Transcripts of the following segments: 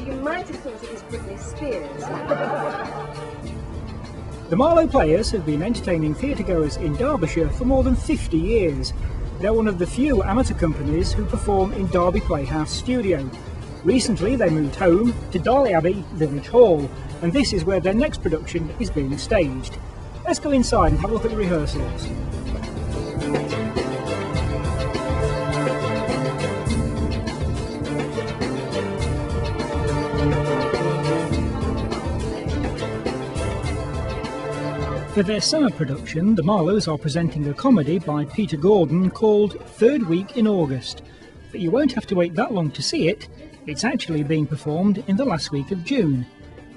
you might have thought it was Britney Spears. The Marlowe Players have been entertaining theatregoers in Derbyshire for more than 50 years. They're one of the few amateur companies who perform in Derby Playhouse Studio. Recently they moved home to Darley Abbey Village Hall, and this is where their next production is being staged. Let's go inside and have a look at the rehearsals. For their summer production, the Marlowes are presenting a comedy by Peter Gordon called Third Week in August. But you won't have to wait that long to see it. It's actually being performed in the last week of June.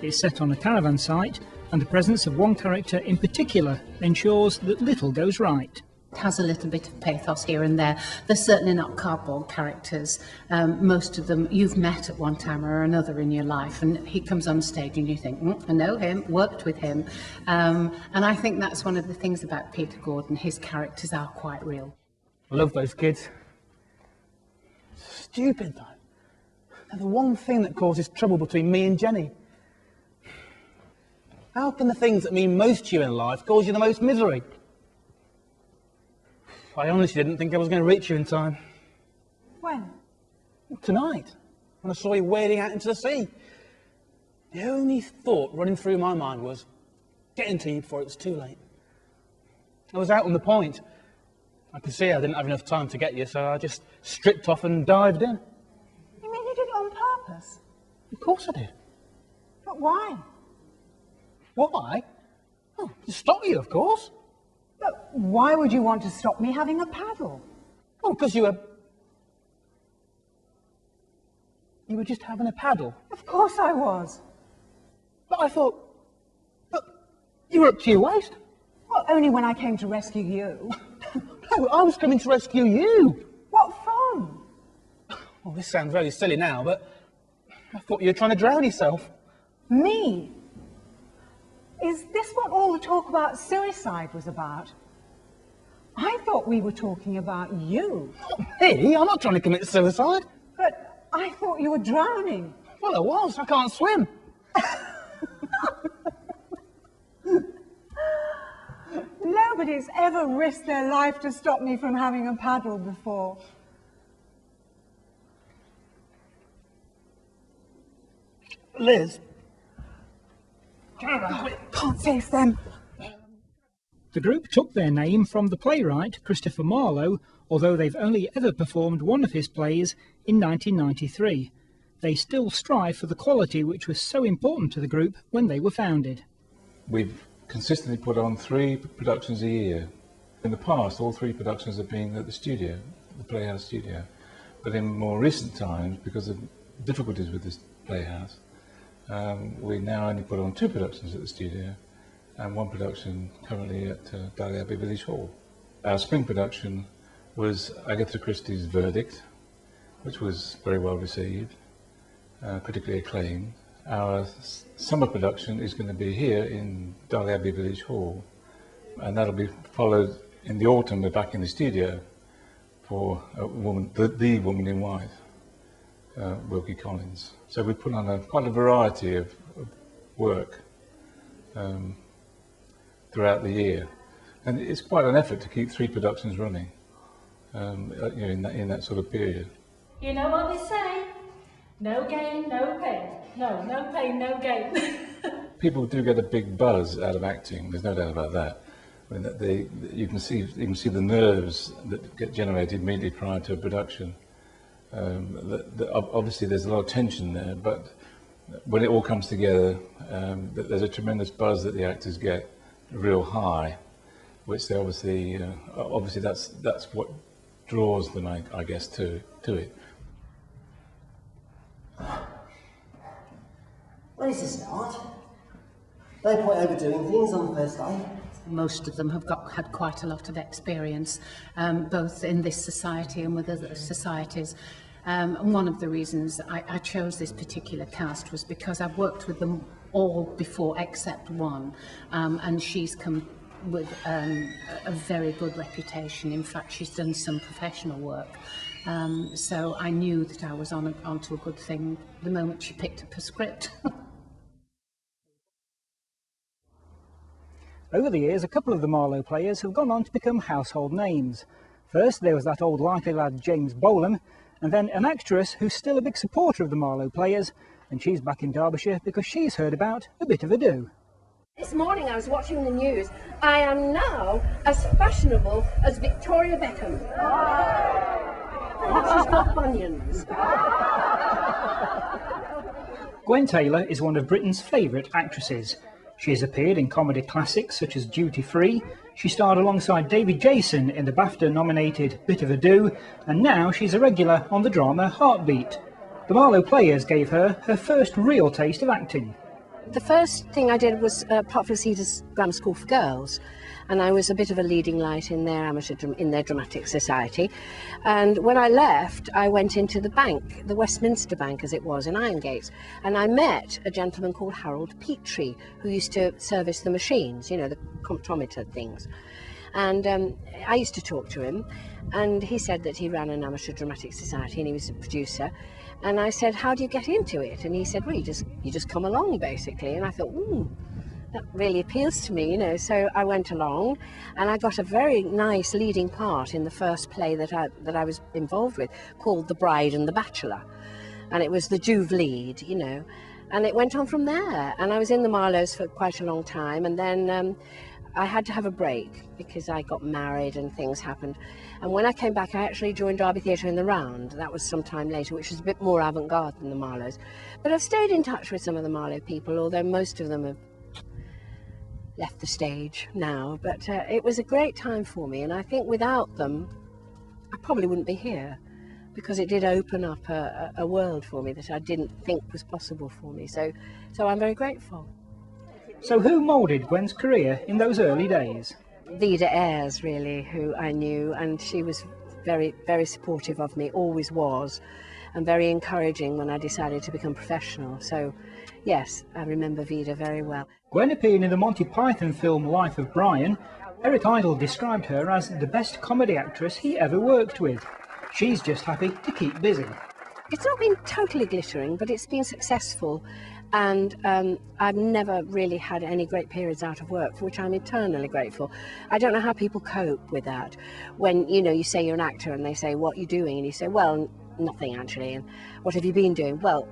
It's set on a caravan site, and the presence of one character in particular ensures that little goes right. It has a little bit of pathos here and there. They're certainly not cardboard characters. Most of them you've met at one time or another in your life, and he comes on stage and you think, I know him, worked with him. And I think that's one of the things about Peter Gordon. His characters are quite real. I love those kids. Stupid though. They're the one thing that causes trouble between me and Jenny. How can the things that mean most to you in life cause you the most misery? I honestly didn't think I was going to reach you in time. When? Tonight, when I saw you wading out into the sea. The only thought running through my mind was getting to you before it was too late. I was out on the point. I could see I didn't have enough time to get you, so I just stripped off and dived in. You mean you did it on purpose? Of course I did. But why? Why? Oh, to stop you, of course. But why would you want to stop me having a paddle? Oh, because you were just having a paddle. Of course I was. But I thought, look, you were up to your waist. Well, only when I came to rescue you. No, I was coming to rescue you. What from? Well, this sounds very silly now, but I thought you were trying to drown yourself. Me? Is this what all the talk about suicide was about? I thought we were talking about you. Me? I'm not trying to commit suicide. But I thought you were drowning. Well, I was. I can't swim. Nobody's ever risked their life to stop me from having a paddle before. Liz. Can't face them. The group took their name from the playwright Christopher Marlowe, although they've only ever performed one of his plays in 1993. They still strive for the quality which was so important to the group when they were founded. We've consistently put on 3 productions a year. In the past, all 3 productions have been at the studio, the Playhouse studio. But in more recent times, because of difficulties with this Playhouse, we now only put on 2 productions at the studio and 1 production currently at Darley Abbey Village Hall. Our spring production was Agatha Christie's Verdict, which was very well received, particularly acclaimed. Our summer production is going to be here in Darley Abbey Village Hall, and that'll be followed in the autumn. We're back in the studio for a woman, the Woman in White, Wilkie Collins. So we put on quite a variety of work throughout the year, and it's quite an effort to keep 3 productions running in that sort of period. You know what they say? No gain, no pain. No pain, no gain. People do get a big buzz out of acting. There's no doubt about that. I mean, you can see the nerves that get generated immediately prior to a production. Obviously, there's a lot of tension there, but when it all comes together, there's a tremendous buzz that the actors get, real high, which they obviously that's what draws them, I guess, to it. Well, it's a start. No point overdoing things on the first day. Most of them have had quite a lot of experience, both in this society and with other societies. And one of the reasons I chose this particular cast was because I've worked with them all before except one, and she's come with a very good reputation. In fact, she's done some professional work. So I knew that I was onto a good thing the moment she picked up a script. Over the years, a couple of the Marlowe Players have gone on to become household names. First, there was that old likely lad James Bolam, and then an actress who's still a big supporter of the Marlowe Players, and she's back in Derbyshire because she's heard about A Bit of a Do. This morning I was watching the news. I am now as fashionable as Victoria Beckham. She's got bunions. Gwen Taylor is one of Britain's favourite actresses. She has appeared in comedy classics such as Duty Free, she starred alongside David Jason in the BAFTA-nominated Bit of a Do, and now she's a regular on the drama Heartbeat. The Marlowe Players gave her her first real taste of acting. The first thing I did was Parkfield Cedars Grammar School for Girls, and I was a bit of a leading light in their dramatic society. And when I left, I went into the bank, the Westminster Bank as it was in Irongates, and I met a gentleman called Harold Petrie, who used to service the machines, you know, the comptometer things. And I used to talk to him, and he said that he ran an amateur dramatic society and he was a producer. And I said, how do you get into it? And he said, well, you just come along, basically. And I thought, that really appeals to me, you know. So I went along, and I got a very nice leading part in the first play that I was involved with, called The Bride and the Bachelor. And it was the Juve lead, you know. And it went on from there. And I was in the Marlowes for quite a long time, and then I had to have a break because I got married and things happened. And when I came back, I actually joined Derby Theatre in the Round. That was some time later, which was a bit more avant-garde than the Marlowes. But I've stayed in touch with some of the Marlowe people, although most of them have left the stage now. But it was a great time for me, and I think without them, I probably wouldn't be here, because it did open up a world for me that I didn't think was possible for me. So I'm very grateful. So who moulded Gwen's career in those early days? Vida Ayres, really, who I knew, and she was very, very supportive of me, always was, and very encouraging when I decided to become professional. So, yes, I remember Vida very well. Gwen appeared in the Monty Python film Life of Brian. Eric Idle described her as the best comedy actress he ever worked with. She's just happy to keep busy. It's not been totally glittering, but it's been successful. And I've never really had any great periods out of work, for which I'm eternally grateful. I don't know how people cope with that. When, you know, you say you're an actor and they say, what are you doing? And you say, well, nothing actually. And what have you been doing? Well,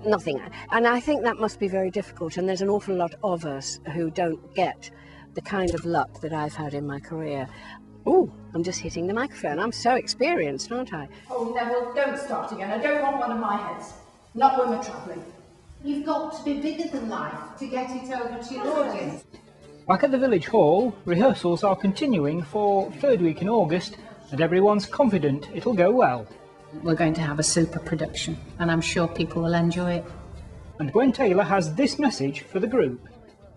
nothing. And I think that must be very difficult. And there's an awful lot of us who don't get the kind of luck that I've had in my career. Oh, I'm just hitting the microphone. I'm so experienced, aren't I? Oh, Neville, don't start again. I don't want one of my heads. Not when we're travelling. You've got to be bigger than life to get it over to your audience. Back at the Village Hall, rehearsals are continuing for third week in August, and everyone's confident it'll go well. We're going to have a super production, and I'm sure people will enjoy it. And Gwen Taylor has this message for the group.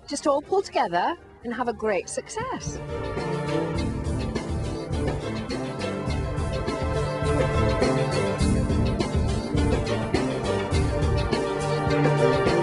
Just all pull together and have a great success. Thank you.